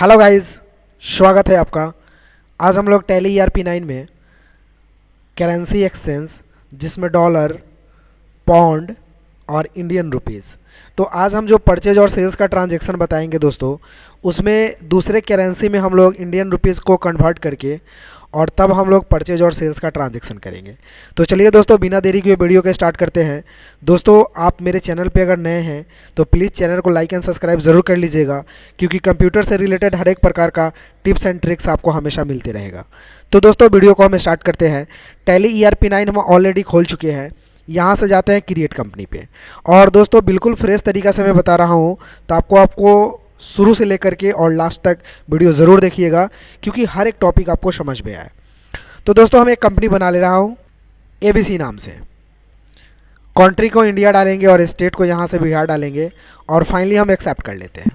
Hello guys, स्वागत है आपका। आज हम लोग टैली ERP9 में करेंसी एक्सचेंज, जिसमें डॉलर, पाउंड और इंडियन रुपीस। तो आज हम जो परचेज और सेल्स का ट्रांजैक्शन बताएंगे दोस्तों, उसमें दूसरे करेंसी में हम लोग इंडियन रुपीस को कन्वर्ट करके और तब हम लोग परचेज और सेल्स का ट्रांजैक्शन करेंगे। तो चलिए दोस्तों, बिना देरी के वीडियो के स्टार्ट करते हैं। दोस्तों, आप मेरे चैनल पे अगर नए हैं तो प्लीज़ चैनल को लाइक एंड सब्सक्राइब ज़रूर कर लीजिएगा, क्योंकि कंप्यूटर से रिलेटेड हर एक प्रकार का टिप्स एंड ट्रिक्स आपको हमेशा मिलते रहेगा। तो दोस्तों, वीडियो को हम स्टार्ट करते हैं। टैली ERP9 हम ऑलरेडी खोल चुके हैं। यहाँ से जाते हैं क्रिएट कंपनी पे। और दोस्तों, बिल्कुल फ्रेश तरीका से मैं बता रहा हूँ, तो आपको शुरू से लेकर के और लास्ट तक वीडियो ज़रूर देखिएगा, क्योंकि हर एक टॉपिक आपको समझ में आए। तो दोस्तों, हम एक कंपनी बना ले रहा हूँ ABC नाम से। कंट्री को इंडिया डालेंगे और स्टेट को यहाँ से बिहार डालेंगे और फाइनली हम एक्सेप्ट कर लेते हैं।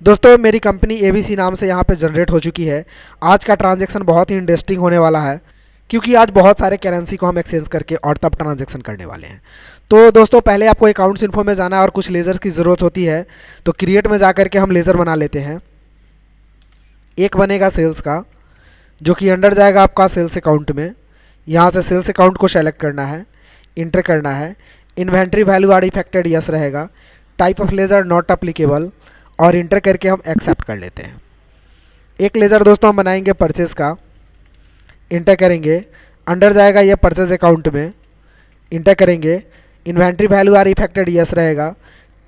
दोस्तों, मेरी कंपनी ABC नाम से यहाँ पे जनरेट हो चुकी है। आज का ट्रांजैक्शन बहुत ही इंटरेस्टिंग होने वाला है, क्योंकि आज बहुत सारे करेंसी को हम एक्सचेंज करके और तब ट्रांजैक्शन करने वाले हैं। तो दोस्तों, पहले आपको अकाउंट्स इन्फो में जाना है और कुछ लेज़र्स की ज़रूरत होती है। तो क्रिएट में जा करके हम लेज़र बना लेते हैं। एक बनेगा सेल्स का, जो कि अंडर जाएगा आपका सेल्स अकाउंट में। यहाँ से सेल्स अकाउंट को सेलेक्ट करना है, इंटर करना है। Inventory value are affected yes रहेगा। Type of ledger not applicable, और इंटर करके हम एक्सेप्ट कर लेते हैं। एक लेज़र दोस्तों हम बनाएंगे परचेज़ का, इंटर करेंगे। अंडर जाएगा ये परचेज अकाउंट में, इंटर करेंगे। Inventory value are affected yes रहेगा।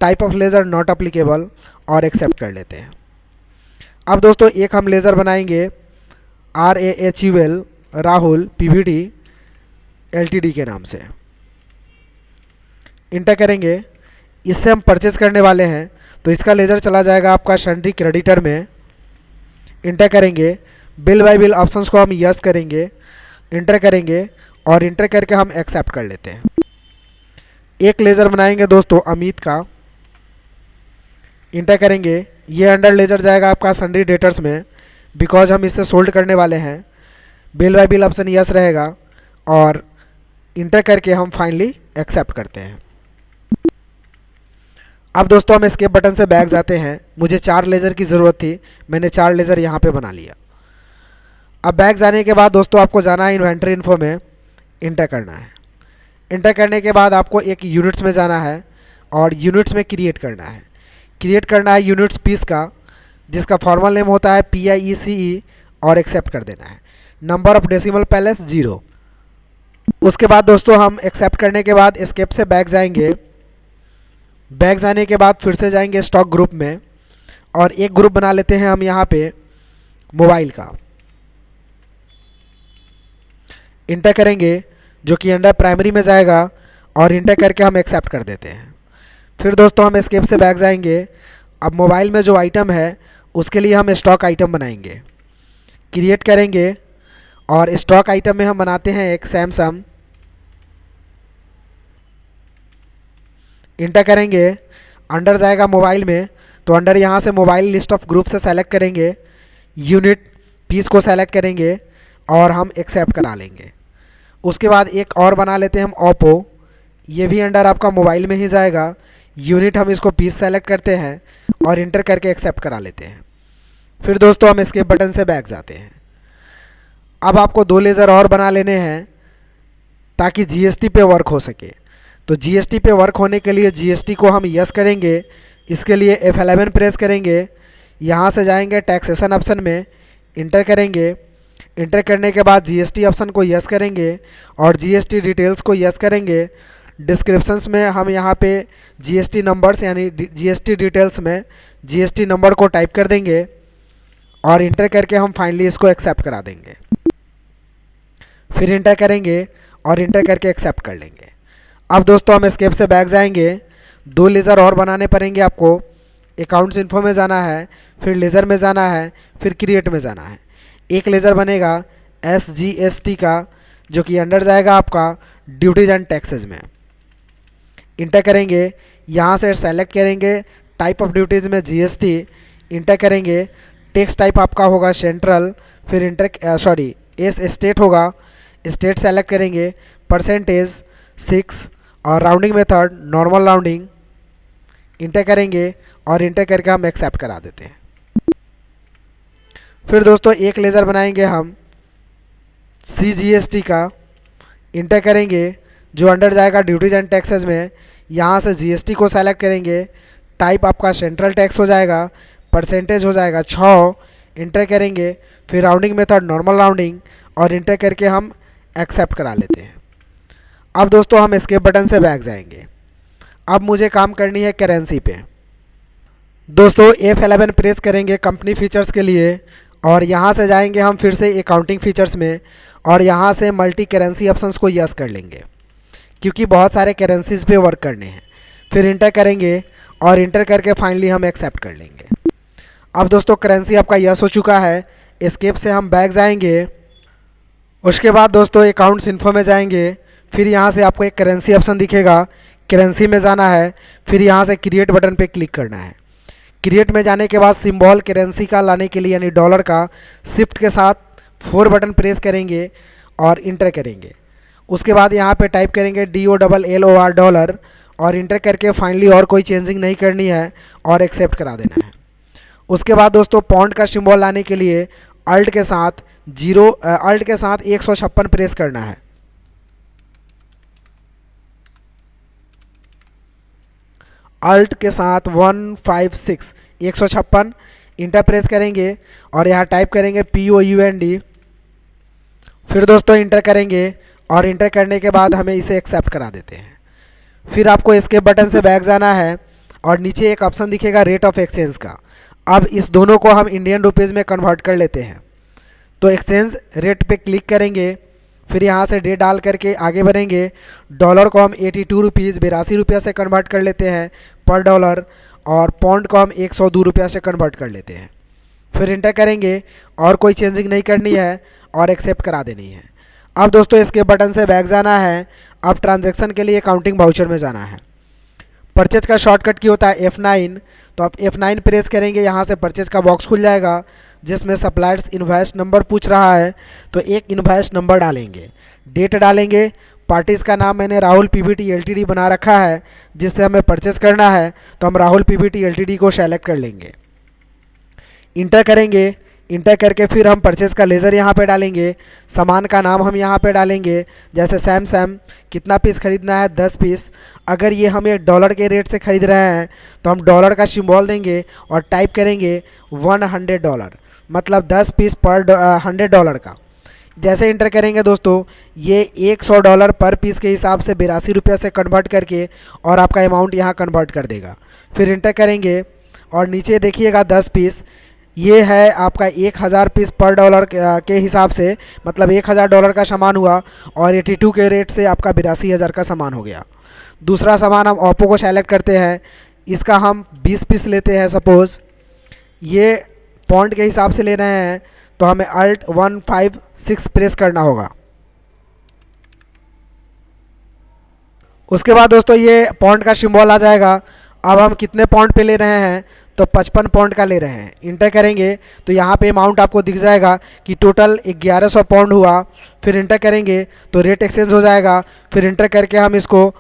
Type of ledger not applicable, और एक्सेप्ट कर लेते हैं। अब दोस्तों, एक हम लेज़र बनाएंगे RAHUL राहुल PVD LTD के नाम से, इंटर करेंगे। इससे हम परचेज करने वाले हैं, तो इसका लेज़र चला जाएगा आपका सन्ड्री क्रेडिटर में, इंटर करेंगे। बिल बाय बिल ऑप्शंस को हम यस करेंगे, इंटर करेंगे, और इंटर करके हम एक्सेप्ट कर लेते हैं। एक लेज़र बनाएंगे दोस्तों अमित का, इंटर करेंगे। ये अंडर लेज़र जाएगा आपका सन्ड्री डेटर्स में, बिकॉज हम इससे सोल्ड करने वाले हैं। Bill bye bill option yes रहेगा, और इंटर करके हम फाइनली एक्सेप्ट करते हैं। अब दोस्तों, हम एस्केप बटन से बैक जाते हैं। मुझे 4 लेज़र की ज़रूरत थी, मैंने 4 लेज़र यहाँ पे बना लिया। अब बैक जाने के बाद दोस्तों, आपको जाना है इन्वेंट्री इन्फो में, इंटर करना है। इंटर करने के बाद आपको एक यूनिट्स में जाना है और यूनिट्स में क्रिएट करना है। क्रिएट करना है यूनिट्स पीस का, जिसका फॉर्मल नेम होता है PIECE, और एक्सेप्ट कर देना है। Number of decimal palace 0। उसके बाद दोस्तों, हम एक्सेप्ट करने के बाद एस्केप से बैक जाएंगे। बैक जाने के बाद फिर से जाएंगे स्टॉक ग्रुप में, और एक ग्रुप बना लेते हैं हम यहाँ पे मोबाइल का, इंटर करेंगे, जो कि अंडर प्राइमरी में जाएगा, और इंटर करके हम एक्सेप्ट कर देते हैं। फिर दोस्तों, हम एस्केप से बैक जाएंगे। अब मोबाइल में जो आइटम है उसके लिए हम स्टॉक आइटम बनाएंगे। क्रिएट करेंगे, और स्टॉक आइटम में हम बनाते हैं एक सैमसंग, इंटर करेंगे। अंडर जाएगा मोबाइल में, तो अंडर यहाँ से मोबाइल लिस्ट ऑफ ग्रुप से सेलेक्ट करेंगे, यूनिट पीस को सेलेक्ट करेंगे, और हम एक्सेप्ट करा लेंगे। उसके बाद एक और बना लेते हैं हम ओप्पो। ये भी अंडर आपका मोबाइल में ही जाएगा। यूनिट हम इसको पीस सेलेक्ट करते हैं और इंटर करके एक्सेप्ट करा लेते हैं। फिर दोस्तों, हम एस्केप बटन से बैक जाते हैं। अब आपको 2 लेज़र और बना लेने हैं, ताकि GST पे वर्क हो सके। तो GST पे वर्क होने के लिए GST को हम यस करेंगे। इसके लिए F11 प्रेस करेंगे। यहाँ से जाएंगे टैक्सेशन ऑप्शन में, इंटर करेंगे। इंटर करने के बाद GST ऑप्शन को यस करेंगे और GST डिटेल्स को यस करेंगे। डिस्क्रिप्शंस में हम यहाँ पे GST नंबर्स यानी GST डिटेल्स में GST नंबर को टाइप कर देंगे, और इंटर करके हम फाइनली इसको एक्सेप्ट करा देंगे। फिर इंटर करेंगे और इंटर करके एक्सेप्ट कर लेंगे। अब दोस्तों, हम एस्केप से बैक जाएंगे। 2 लेज़र और बनाने पड़ेंगे आपको। अकाउंट्स इन्फो में जाना है, फिर लेज़र में जाना है, फिर क्रिएट में जाना है। एक लेज़र बनेगा SGST का, जो कि अंडर जाएगा आपका ड्यूटीज एंड टैक्सेज में, इंटर करेंगे। यहाँ से सेलेक्ट करेंगे टाइप ऑफ ड्यूटीज़ में GST, इंटर करेंगे। टैक्स टाइप आपका होगा सेंट्रल, फिर स्टेट होगा, स्टेट सेलेक्ट करेंगे। परसेंटेज 6, और rounding method normal rounding, inter करेंगे, और इंटर करके हम एक्सेप्ट करा देते हैं। फिर दोस्तों एक लेज़र बनाएंगे हम CGST का, इंटर करेंगे, जो अंडर जाएगा ड्यूटीज एंड टैक्सेस में। यहाँ से GST को सेलेक्ट करेंगे, टाइप आपका सेंट्रल टैक्स हो जाएगा, परसेंटेज हो जाएगा 6, इंटर करेंगे। फिर राउंडिंग मेथड नॉर्मल राउंडिंग, और इंटर करके हम एक्सेप्ट करा लेते हैं। अब दोस्तों हम एस्केप बटन से बैक जाएंगे। अब मुझे काम करनी है करेंसी पे। दोस्तों F11 प्रेस करेंगे कंपनी फीचर्स के लिए, और यहाँ से जाएंगे हम फिर से अकाउंटिंग फीचर्स में, और यहाँ से मल्टी करेंसी ऑप्शंस को यस कर लेंगे, क्योंकि बहुत सारे करेंसीज पे वर्क करने हैं। फिर इंटर करेंगे, और इंटर करके फाइनली हम एक्सेप्ट कर लेंगे। अब दोस्तों करेंसी आपका यस हो चुका है। एस्केप से हम बैक जाएंगे। उसके बाद दोस्तों अकाउंट्स इन्फो में जाएंगे। फिर यहाँ से आपको एक करेंसी ऑप्शन दिखेगा, करेंसी में जाना है। फिर यहाँ से क्रिएट बटन पे क्लिक करना है। क्रिएट में जाने के बाद सिंबल करेंसी का लाने के लिए यानी डॉलर का शिफ्ट के साथ 4 बटन प्रेस करेंगे और इंटर करेंगे। उसके बाद यहाँ पे टाइप करेंगे DOLLOR डॉलर, और इंटर करके फाइनली और कोई चेंजिंग नहीं करनी है और एक्सेप्ट करा देना है। उसके बाद दोस्तों पॉन्ड का सिंबल लाने के लिए अल्ट के साथ 156 प्रेस करना है। अल्ट के साथ 156 इंटर प्रेस करेंगे, और यहाँ टाइप करेंगे POUND। फिर दोस्तों इंटर करेंगे, और इंटर करने के बाद हमें इसे एक्सेप्ट करा देते हैं। फिर आपको एस्केप बटन से बैक जाना है, और नीचे एक ऑप्शन दिखेगा रेट ऑफ एक्सचेंज का। अब इस दोनों को हम इंडियन रुपीज़ में कन्वर्ट कर लेते हैं। तो एक्सचेंज रेट पे क्लिक करेंगे, फिर यहाँ से डेट डाल करके आगे बढ़ेंगे। डॉलर को हम 82 रुपीज़ 82 रुपये से कन्वर्ट कर लेते हैं पर डॉलर, और पौंड को हम 102 रुपये से कन्वर्ट कर लेते हैं। फिर इंटर करेंगे, और कोई चेंजिंग नहीं करनी है और एक्सेप्ट करा देनी है। अब दोस्तों एस्केप बटन से बैक जाना है। अब ट्रांजैक्शन के लिए काउंटिंग वाउचर में जाना है। परचेज का शॉर्टकट की होता है F9, तो आप F9 प्रेस करेंगे। यहाँ से परचेज का बॉक्स खुल जाएगा, जिसमें सप्लायर्स इनवॉइस नंबर पूछ रहा है, तो एक इनवॉइस नंबर डालेंगे, डेट डालेंगे। पार्टीज़ का नाम मैंने राहुल PVT LTD बना रखा है, जिससे हमें परचेस करना है, तो हम राहुल PVT LTD को सेलेक्ट कर लेंगे, इंटर करेंगे। इंटर करके फिर हम परचेज़ का लेज़र यहाँ पे डालेंगे। सामान का नाम हम यहाँ पे डालेंगे, जैसे सैम कितना पीस खरीदना है, 10 पीस। अगर ये हमें डॉलर के रेट से ख़रीद रहे हैं तो हम डॉलर का सिंबल देंगे और टाइप करेंगे $100, मतलब 10 पीस पर $100 का। जैसे इंटर करेंगे दोस्तों, ये $100 पर पीस के हिसाब से 82 रुपये से कन्वर्ट करके और आपका अमाउंट यहाँ कन्वर्ट कर देगा। फिर इंटर करेंगे, और नीचे देखिएगा 10 पीस, ये है आपका 1000 पीस पर डॉलर के हिसाब से, मतलब $1000 का सामान हुआ, और 82 के रेट से आपका 82,000 का सामान हो गया। दूसरा सामान हम ओप्पो को सेलेक्ट करते हैं, इसका हम 20 पीस लेते हैं सपोज़। ये पॉइंट के हिसाब से ले रहे हैं, तो हमें अल्ट 156 प्रेस करना होगा। उसके बाद दोस्तों ये पॉइंट का सिंबल आ जाएगा। अब हम कितने पॉइंट पे ले रहे हैं, तो 55 पॉइंट का ले रहे हैं। इंटर करेंगे तो यहाँ पे अमाउंट आपको दिख जाएगा कि टोटल 1100 पॉइंट हुआ। फिर इंटर करेंगे तो रेट एक्सचेंज हो जाएगा। फिर इंटर करके हम इसको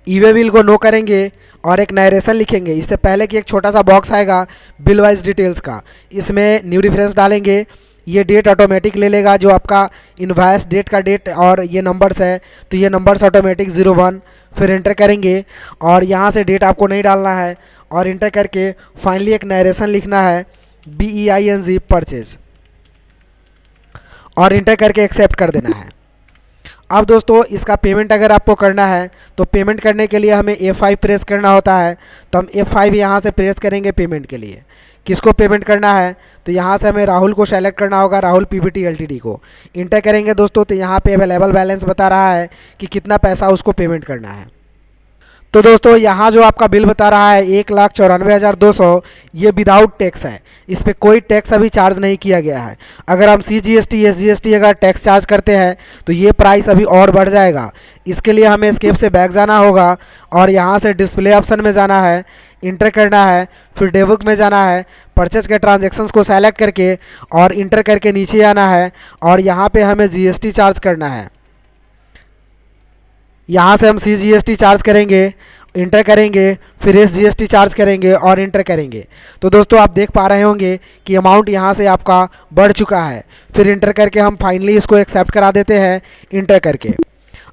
ईवे बिल को नो करेंगे और एक नरेशन लिखेंगे। इससे पहले कि एक छोटा सा बॉक्स आएगा बिल वाइज डिटेल्स का, इसमें न्यू डिफरेंस डालेंगे। ये डेट ऑटोमेटिक ले लेगा, जो आपका इनवॉइस डेट का डेट और ये नंबर्स है, तो ये नंबर्स ऑटोमेटिक 01। फिर इंटर करेंगे, और यहाँ से डेट आपको नहीं डालना है, और इंटर करके फाइनली एक नरेशन लिखना है BEING परचेज, और इंटर करके एक्सेप्ट कर देना है। अब दोस्तों इसका पेमेंट अगर आपको करना है, तो पेमेंट करने के लिए हमें F5 प्रेस करना होता है। तो हम F5 यहाँ से प्रेस करेंगे पेमेंट के लिए। किसको पेमेंट करना है, तो यहाँ से हमें राहुल को सेलेक्ट करना होगा, राहुल PVT LTD को। इंटर करेंगे दोस्तों, तो यहाँ पे अवेलेबल बैलेंस बता रहा है कि कितना पैसा उसको पेमेंट करना है। तो दोस्तों यहाँ जो आपका बिल बता रहा है 1,94,200, ये विदाउट टैक्स है, इस पर कोई टैक्स अभी चार्ज नहीं किया गया है। अगर हम CGST SGST अगर टैक्स चार्ज करते हैं तो ये प्राइस अभी और बढ़ जाएगा। इसके लिए हमें एस्केप से बैक जाना होगा, और यहाँ से डिस्प्ले ऑप्शन में जाना है, इंटर करना है। फिर डेबुक में जाना है, परचेज के ट्रांजेक्शन्स को सेलेक्ट करके और इंटर करके नीचे आना है, और यहाँ पर हमें GST चार्ज करना है। यहाँ से हम CGST चार्ज करेंगे, इंटर करेंगे, फिर एस जीएसटी चार्ज करेंगे और इंटर करेंगे। तो दोस्तों आप देख पा रहे होंगे कि अमाउंट यहाँ से आपका बढ़ चुका है। फिर इंटर करके हम फाइनली इसको एक्सेप्ट करा देते हैं इंटर करके।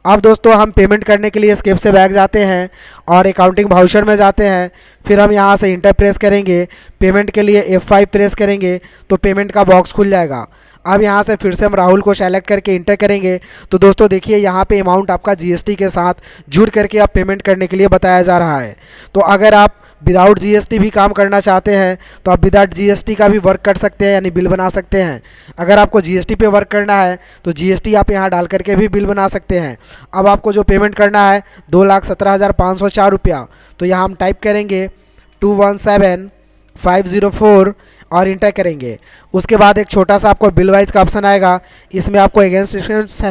अब दोस्तों हम पेमेंट करने के लिए स्केप से बैक जाते हैं और अकाउंटिंग वाउचर में जाते हैं। फिर हम यहाँ से इंटर प्रेस करेंगे, पेमेंट के लिए F5 प्रेस करेंगे तो पेमेंट का बॉक्स खुल जाएगा। अब यहाँ से फिर से हम राहुल को सेलेक्ट करके इंटर करेंगे। तो दोस्तों देखिए यहाँ पे अमाउंट आपका जीएसटी के साथ जुड़ करके आप पेमेंट करने के लिए बताया जा रहा है। तो अगर आप विदाउट जीएसटी भी काम करना चाहते हैं तो आप विदाउट जीएसटी का भी वर्क कर सकते हैं, यानी बिल बना सकते हैं। अगर आपको जीएसटी पे वर्क करना है तो जीएसटी आप यहाँ डाल करके भी बिल बना सकते हैं। अब आपको जो पेमेंट करना है 2,17,504 रुपया, तो यहाँ हम टाइप करेंगे 217,504 और इंटर करेंगे। उसके बाद एक छोटा सा आपको बिल वाइज का ऑप्शन आएगा, इसमें आपको अगेंस्ट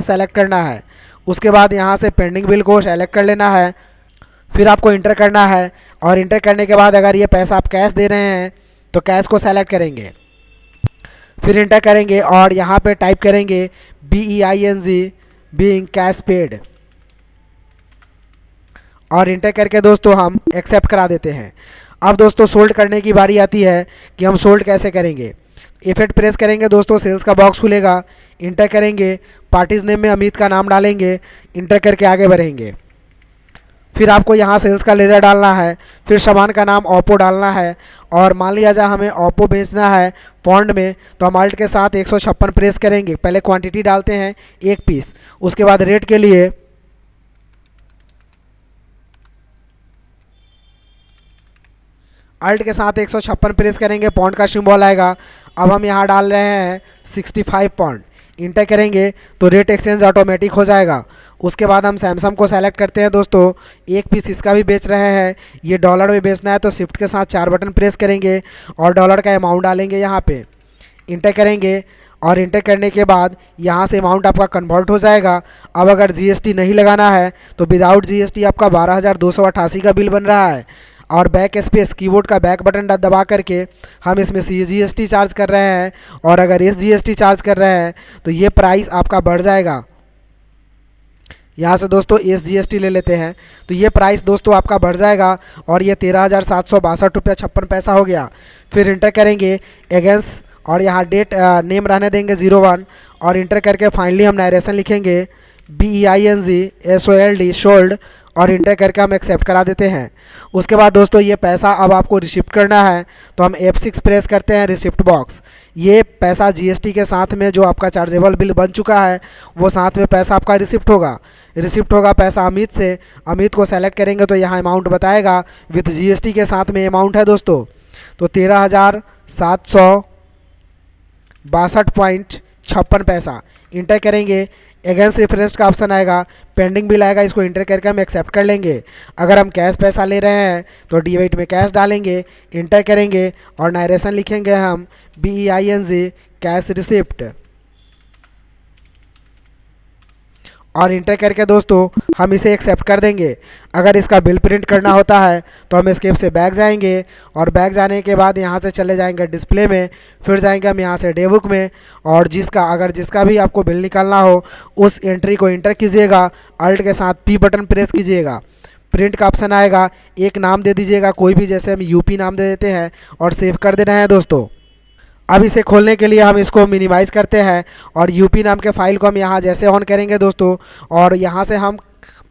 सेलेक्ट करना है। उसके बाद यहाँ से पेंडिंग बिल को सेलेक्ट कर लेना है, फिर आपको इंटर करना है। और इंटर करने के बाद अगर ये पैसा आप कैश दे रहे हैं तो कैश को सेलेक्ट करेंगे, फिर इंटर करेंगे और यहाँ पे टाइप करेंगे BEING बीइंग कैश पेड और इंटर करके दोस्तों हम एक्सेप्ट करा देते हैं। अब दोस्तों सोल्ड करने की बारी आती है कि हम सोल्ड कैसे करेंगे। इफेक्ट प्रेस करेंगे दोस्तों, सेल्स का बॉक्स खुलेगा, इंटर करेंगे, पार्टीज नेम में अमित का नाम डालेंगे, इंटर करके आगे बढ़ेंगे। फिर आपको यहाँ सेल्स का लेजर डालना है, फिर सामान का नाम ओप्पो डालना है। और मान लिया जाए हमें ओप्पो बेचना है पौंड में, तो हम अल्ट के साथ 156 प्रेस करेंगे। पहले क्वांटिटी डालते हैं 1 पीस, उसके बाद रेट के लिए अल्ट के साथ 156 प्रेस करेंगे, पौंड का सिंबल आएगा। अब हम यहाँ डाल रहे हैं 65 पौंड, इंटर करेंगे तो रेट एक्सचेंज ऑटोमेटिक हो जाएगा। उसके बाद हम सैमसंग को सेलेक्ट करते हैं दोस्तों, 1 पीस इसका भी बेच रहे हैं, ये डॉलर में बेचना है तो शिफ्ट के साथ 4 बटन प्रेस करेंगे और डॉलर का अमाउंट डालेंगे यहाँ पे, इंटर करेंगे। और इंटर करने के बाद यहाँ से अमाउंट आपका कन्वर्ट हो जाएगा। अब अगर जीएसटी नहीं लगाना है तो विदाउट जीएसटी आपका 12,288 का बिल बन रहा है। और बैक स्पेस कीबोर्ड का बैक बटन दबा करके हम इसमें CGST चार्ज कर रहे हैं, और अगर SGST चार्ज कर रहे हैं तो ये प्राइस आपका बढ़ जाएगा। यहाँ से दोस्तों SGST ले लेते हैं तो ये प्राइस दोस्तों आपका बढ़ जाएगा और ये 13,762 रुपया 56 पैसा हो गया। फिर इंटर करेंगे अगेंस्ट और यहाँ डेट नेम रहने देंगे 01 और इंटर करके फाइनली हम नरेशन लिखेंगे BEING SOLD सोल्ड और इंटर करके हम एक्सेप्ट करा देते हैं। उसके बाद दोस्तों ये पैसा अब आपको रिसिप्ट करना है तो हम F6 प्रेस करते हैं, रिसिप्ट बॉक्स। ये पैसा जीएसटी के साथ में जो आपका चार्जेबल बिल बन चुका है वो साथ में पैसा आपका रिसिप्ट होगा पैसा अमित से। अमित को सेलेक्ट करेंगे तो यहाँ अमाउंट बताएगा विथ जीएसटी के साथ में अमाउंट है दोस्तों, तो 13,762.56 पैसा। इंटर करेंगे, अगेंस्ट रेफरेंस का ऑप्शन आएगा, पेंडिंग बिल आएगा, इसको इंटर करके हम एक्सेप्ट कर लेंगे। अगर हम कैश पैसा ले रहे हैं तो डिवाइड में कैश डालेंगे, इंटर करेंगे और नरेशन लिखेंगे हम BEING कैश रिसिप्ट और इंटर करके दोस्तों हम इसे एक्सेप्ट कर देंगे। अगर इसका बिल प्रिंट करना होता है तो हम स्केप से बैक जाएंगे और बैक जाने के बाद यहाँ से चले जाएंगे डिस्प्ले में, फिर जाएंगे हम यहाँ से डे बुक में और जिसका भी आपको बिल निकालना हो उस एंट्री को इंटर कीजिएगा, अल्ट के साथ P बटन प्रेस कीजिएगा, प्रिंट का ऑप्शन आएगा, एक नाम दे दीजिएगा कोई भी, जैसे हम यूपी नाम दे देते हैं और सेव कर देना है दोस्तों। अब इसे खोलने के लिए हम इसको मिनिमाइज़ करते हैं और यूपी नाम के फाइल को हम यहाँ जैसे ऑन करेंगे दोस्तों और यहाँ से हम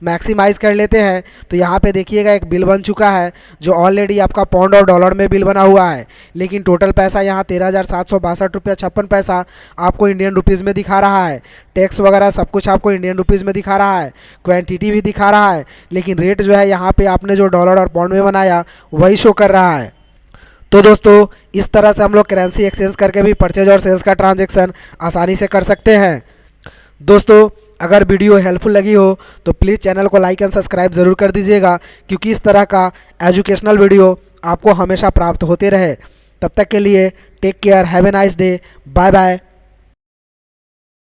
मैक्सिमाइज़ कर लेते हैं तो यहाँ पे देखिएगा एक बिल बन चुका है जो ऑलरेडी आपका पौंड और डॉलर में बिल बना हुआ है, लेकिन टोटल पैसा यहाँ 13,762 रुपया 56 पैसा आपको इंडियन रुपीज़ में दिखा रहा है। टैक्स वगैरह सब कुछ आपको इंडियन रुपीज़ में दिखा रहा है, क्वांटिटी भी दिखा रहा है, लेकिन रेट जो है यहाँ पर आपने जो डॉलर और पौंड में बनाया वही शो कर रहा है। तो दोस्तों इस तरह से हम लोग करेंसी एक्सचेंज करके भी परचेज और सेल्स का ट्रांजैक्शन आसानी से कर सकते हैं। दोस्तों अगर वीडियो हेल्पफुल लगी हो तो प्लीज़ चैनल को लाइक एंड सब्सक्राइब ज़रूर कर दीजिएगा, क्योंकि इस तरह का एजुकेशनल वीडियो आपको हमेशा प्राप्त होते रहे। तब तक के लिए take care, have a nice day, bye bye.